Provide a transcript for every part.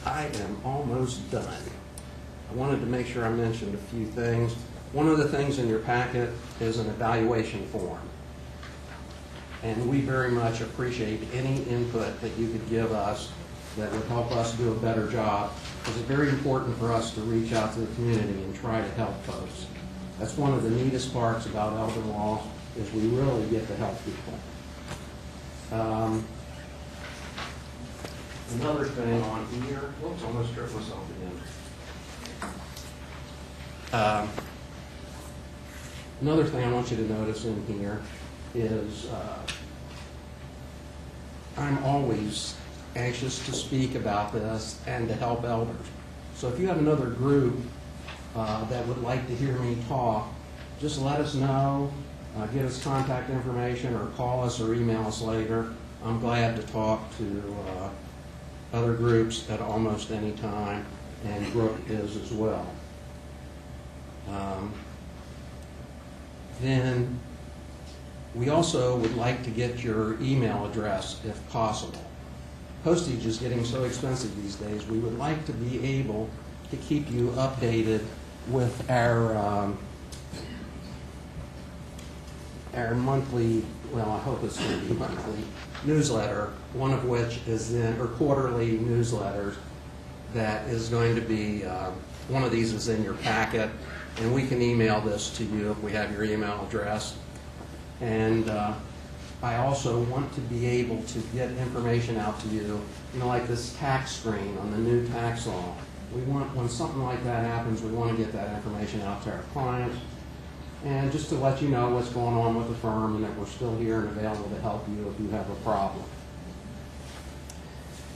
I am almost done. I wanted to make sure I mentioned a few things. One of the things in your packet is an evaluation form. And we very much appreciate any input that you could give us that would help us do a better job. Because it's very important for us to reach out to the community and try to help folks. That's one of the neatest parts about elder law, is we really get to help people. Another thing on here, whoops, I almost tripped myself again. Another thing I want you to notice in here is I'm always anxious to speak about this and to help elders. So if you have another group that would like to hear me talk, just let us know, get us contact information, or call us or email us later. I'm glad to talk to other groups at almost any time, and Brooke is as well. Then we also would like to get your email address if possible. Postage is getting so expensive these days. We would like to be able to keep you updated with our monthly, well, I hope it's going to be monthly newsletter, one of which is or quarterly newsletters that is going to be, one of these is in your packet, and we can email this to you if we have your email address. And I also want to be able to get information out to you, like this tax screen on the new tax law. We want, when something like that happens, we want to get that information out to our clients. And just to let you know what's going on with the firm and that we're still here and available to help you if you have a problem.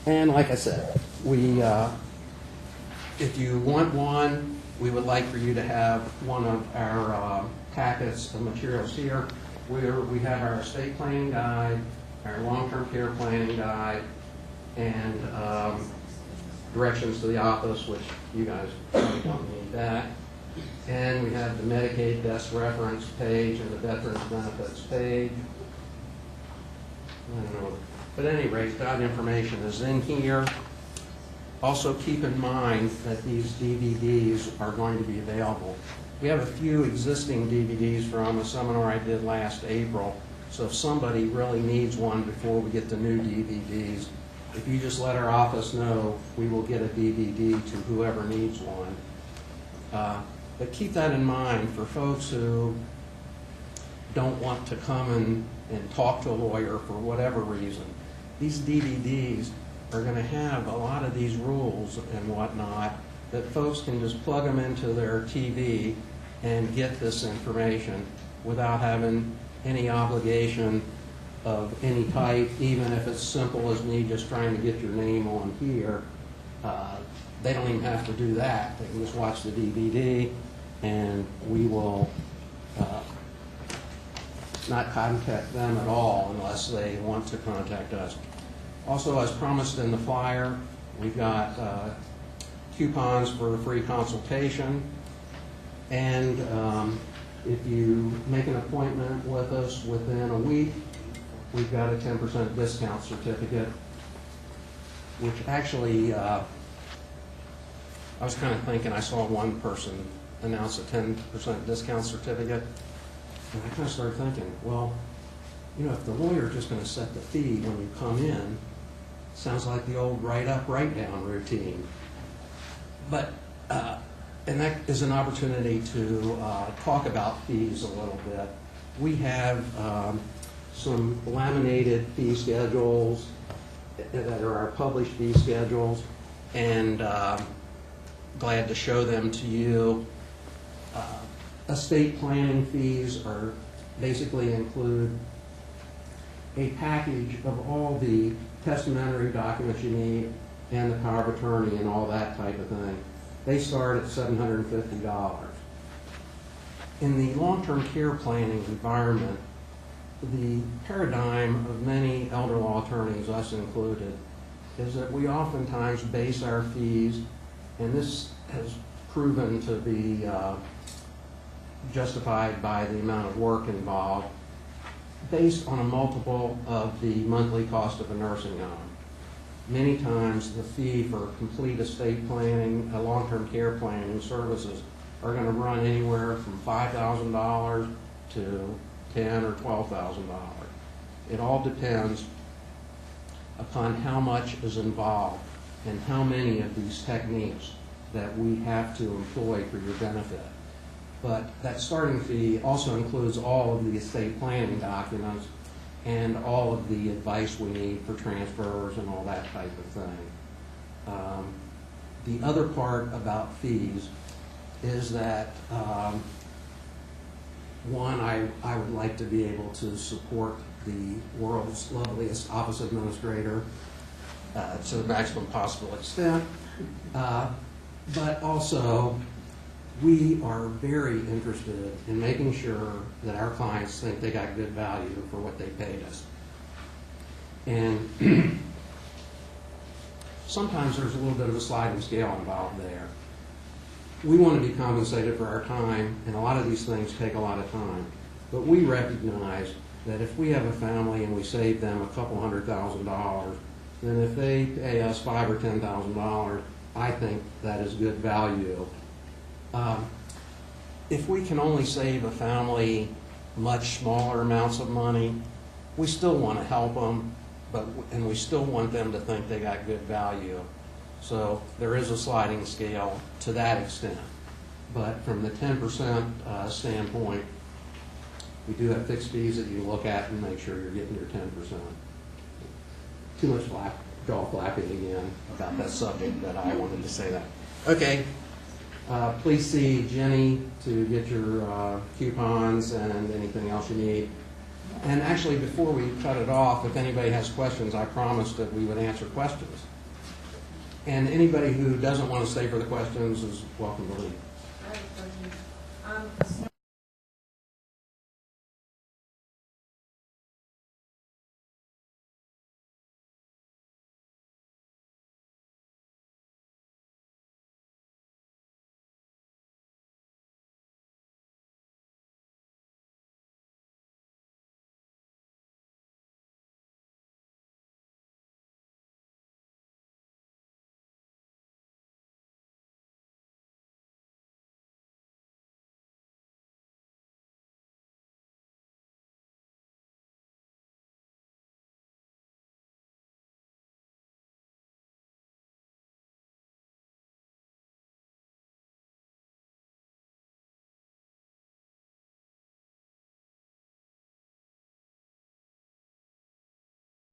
And like I said, if you want one, we would like for you to have one of our packets of materials here. We have our estate planning guide, our long-term care planning guide, and directions to the office, which you guys probably don't need that. And we have the Medicaid desk reference page and the Veterans Benefits page. I don't know. But at any rate, that information is in here. Also keep in mind that these DVDs are going to be available. We have a few existing DVDs from a seminar I did last April. So if somebody really needs one before we get the new DVDs, if you just let our office know, we will get a DVD to whoever needs one. But keep that in mind for folks who don't want to come and talk to a lawyer for whatever reason. These DVDs are going to have a lot of these rules and whatnot that folks can just plug them into their TV and get this information without having any obligation of any type, even if it's simple as me just trying to get your name on here. They don't even have to do that. They can just watch the DVD, and we will not contact them at all unless they want to contact us. Also, as promised in the flyer, we've got coupons for a free consultation, and if you make an appointment with us within a week, we've got a 10% discount certificate, which actually, I was kind of thinking, I saw one person announce a 10% discount certificate, and I kind of started thinking, well, if the lawyer's just going to set the fee when you come in, sounds like the old write-up, write-down routine. But, and that is an opportunity to talk about fees a little bit. We have some laminated fee schedules that are our published fee schedules, and glad to show them to you. Estate planning fees are basically include a package of all the testamentary documents you need and the power of attorney and all that type of thing. They start at $750. In the long-term care planning environment, the paradigm of many elder law attorneys, us included, is that we oftentimes base our fees, and this has proven to be justified by the amount of work involved, based on a multiple of the monthly cost of a nursing home. many times the fee for complete estate planning, long-term care planning services are going to run anywhere from $5,000 to $10,000 or $12,000. It all depends upon how much is involved and how many of these techniques that we have to employ for your benefit. But that starting fee also includes all of the estate planning documents and all of the advice we need for transfers and all that type of thing. The other part about fees is that, one, I would like to be able to support the world's loveliest office administrator to the maximum possible extent. But also, we are very interested in making sure that our clients think they got good value for what they paid us. And sometimes there's a little bit of a sliding scale involved there. We want to be compensated for our time, and a lot of these things take a lot of time. But we recognize that if we have a family and we save them a couple $100,000, then if they pay us $5,000 or $10,000, I think that is good value. If we can only save a family much smaller amounts of money, we still want to help them, and we still want them to think they got good value. So there is a sliding scale to that extent. But from the 10% standpoint, we do have fixed fees that you look at and make sure you're getting your 10%. Too much jaw flapping again about that subject, but I wanted to say that. Okay. Please see Jenny to get your coupons and anything else you need. And actually, before we cut it off, if anybody has questions, I promised that we would answer questions. And anybody who doesn't want to stay for the questions is welcome to leave. I have a question.